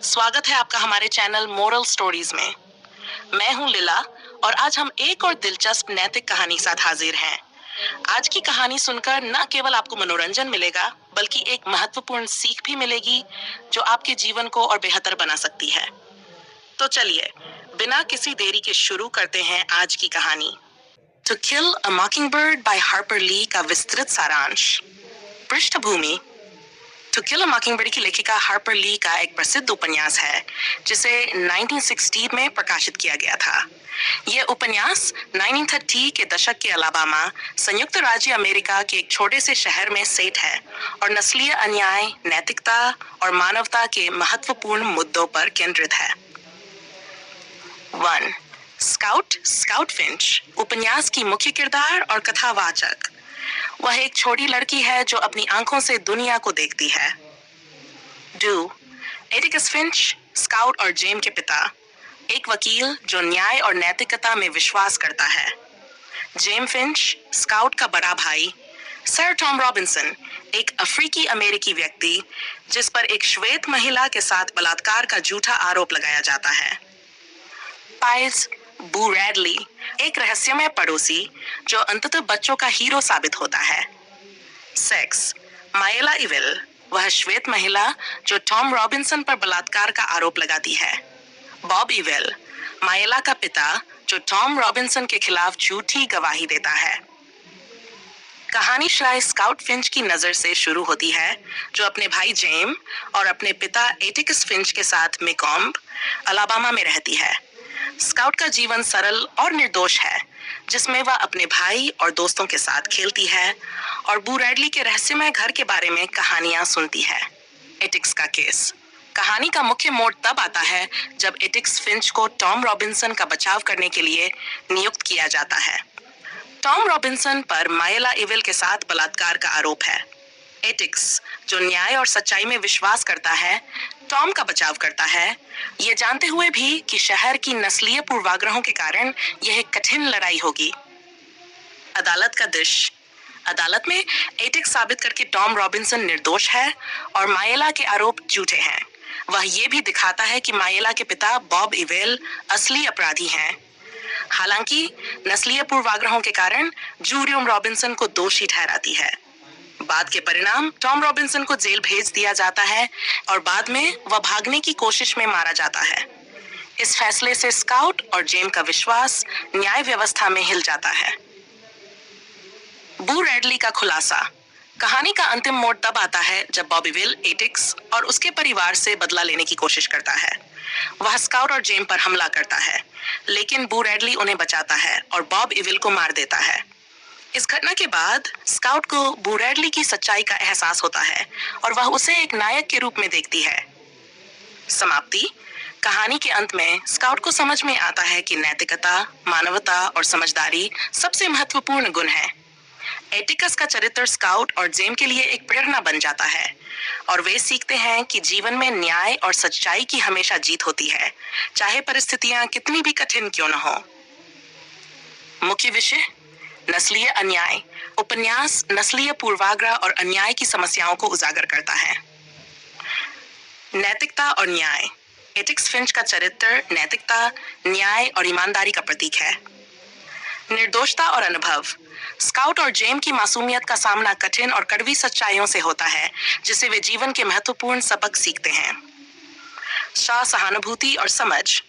स्वागत है आपका हमारे चैनल मोरल स्टोरीज में। मैं हूं लीला और आज हम एक और दिलचस्प नैतिक कहानी साथ हाजिर हैं। आज की कहानी सुनकर न केवल आपको मनोरंजन मिलेगा बल्कि एक महत्वपूर्ण सीख भी मिलेगी जो आपके जीवन को और बेहतर बना सकती है। तो चलिए बिना किसी देरी के शुरू करते हैं आज की कहानी। To kill a mockingbird by Harper Lee का विस्तृत सारांश। पृष्ठभूमि। टू किल अ मॉकिंगबर्ड की लेखिका हार्पर ली का एक प्रसिद्ध उपन्यास है जिसे 1960 में प्रकाशित किया गया था। यह उपन्यास 1930 के दशक के अलाबामा, संयुक्त राज्य अमेरिका के एक छोटे से शहर में सेट है और नस्लीय अन्याय, नैतिकता और मानवता के महत्वपूर्ण मुद्दों पर केंद्रित है। 1. स्काउट फिंच, उपन्यास की मुख्य किरदार और कथावाचक। वह एक छोटी लड़की है जो अपनी आंखों से दुनिया को देखती है। डू, एटिकस फिंच, स्काउट और जेम के पिता, एक वकील जो न्याय और नैतिकता में विश्वास करता है। जेम फिंच, स्काउट का बड़ा भाई। सर टॉम रॉबिन्सन, एक अफ्रीकी अमेरिकी व्यक्ति जिस पर एक श्वेत महिला के साथ बलात्कार का झूठा आरोप लगाया जाता है। पाइल्स, बू रैडली, एक रहस्यमय पड़ोसी जो अंततः बच्चों का हीरो साबित होता है। सेक्स, मायला इविल, वह श्वेत महिला जो टॉम रॉबिन्सन पर बलात्कार का आरोप लगाती है। बॉब इविल, मायला का पिता जो टॉम रॉबिन्सन के खिलाफ झूठी गवाही देता है। कहानी श्राय स्काउट फिंच की नजर से शुरू होती है जो अपने भाई जेम और अपने पिता एटिकस फिंच के साथ मेकॉम्ब, अलाबामा में रहती है। स्काउट का जीवन सरल और निर्दोष है जिसमें वह अपने भाई और दोस्तों के साथ खेलती है और बू रैडली के रहस्यमय घर के बारे में कहानियां सुनती है। एटिक्स का केस। कहानी का मुख्य मोड़ तब आता है जब एटिक्स फिंच को टॉम रॉबिन्सन का बचाव करने के लिए नियुक्त किया जाता है। टॉम रॉबिन्सन पर मायला इविल के साथ बलात्कार का आरोप है। एटिक्स, जो न्याय और सच्चाई में विश्वास करता है, टॉम का बचाव करता है, ये जानते हुए भी कि शहर की नस्लीय पूर्वाग्रहों के कारण यह एक कठिन लड़ाई होगी। अदालत का दृश्य। अदालत में एटिक्स साबित करके टॉम रॉबिन्सन निर्दोष है और मायला के आरोप झूठे हैं। वह ये भी दिखाता है कि मायला के पिता बॉब इविल असली अपराधी हैं। हालांकि नस्लीय पूर्वाग्रहों के कारण जूरी रॉबिन्सन को दोषी ठहराती है। बाद के परिणाम, टॉम रॉबिन्सन को जेल भेज दिया जाता है और बाद में वह भागने की कोशिश में मारा जाता है। इस फैसले से स्काउट और जेम का विश्वास न्याय व्यवस्था में हिल जाता है। बू रैडली का खुलासा। कहानी का अंतिम मोड़ तब आता है जब बॉब इविल एटिक्स और उसके परिवार से बदला लेने की कोशिश करता है। वह स्काउट और जेम पर हमला करता है, लेकिन बू रैडली उन्हें बचाता है और बॉब इविल को मार देता है। इस घटना के बाद स्काउट को बू रैडली की सच्चाई का एहसास होता है और वह उसे एक नायक के रूप में देखती है। समाप्ति। कहानी के अंत में स्काउट को समझ में आता है कि नैतिकता, मानवता और समझदारी सबसे महत्वपूर्ण गुण है। एटिकस का चरित्र स्काउट और जेम के लिए एक प्रेरणा बन जाता है और वे सीखते हैं कि जीवन में न्याय और सच्चाई की हमेशा जीत होती है, चाहे परिस्थितियां कितनी भी कठिन क्यों न हो। मुख्य विषय, नस्लीय अन्याय। उपन्यास नस्लीय पूर्वाग्रह और अन्याय की समस्याओं को उजागर करता है। नैतिकता और न्याय। एटिक्स फिंच का चरित्र नैतिकता, न्याय और ईमानदारी का प्रतीक है। निर्दोषता और अनुभव। स्काउट और जेम की मासूमियत का सामना कठिन और कड़वी सच्चाइयों से होता है जिसे वे जीवन के महत्वपूर्ण सबक सीखते हैं। सहानुभूति और समझ।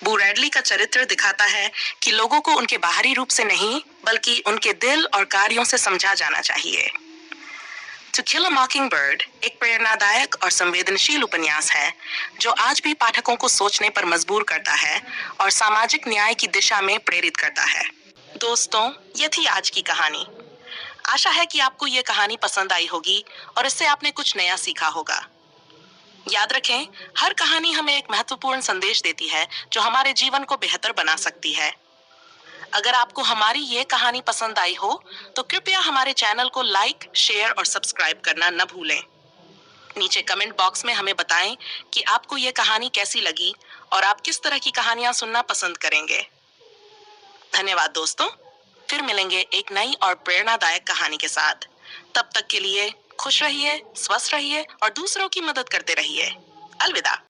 बू रैडली का चरित्र दिखाता है कि लोगों को उनके बाहरी रूप से नहीं बल्कि उनके दिल और कार्यों से समझा जाना चाहिए। टू किल अ मॉकिंगबर्ड एक प्रेरणादायक और संवेदनशील उपन्यास है जो आज भी पाठकों को सोचने पर मजबूर करता है और सामाजिक न्याय की दिशा में प्रेरित करता है। दोस्तों, ये थी आज की कहानी। आशा है कि आपको ये कहानी पसंद आई होगी और इससे आपने कुछ नया सीखा होगा। याद रखें, हर कहानी हमें एक महत्वपूर्ण संदेश देती है जो हमारे जीवन को बेहतर बना सकती है। अगर आपको हमारी ये कहानी पसंद आई हो तो कृपया हमारे चैनल को लाइक, शेयर और सब्सक्राइब करना न भूलें। नीचे कमेंट बॉक्स में हमें बताएं कि आपको ये कहानी कैसी लगी और आप किस तरह की कहानियां सुनना पसंद करेंगे। धन्यवाद दोस्तों, फिर मिलेंगे एक नई और प्रेरणादायक कहानी के साथ। तब तक के लिए खुश रहिए, स्वस्थ रहिए और दूसरों की मदद करते रहिए। अलविदा।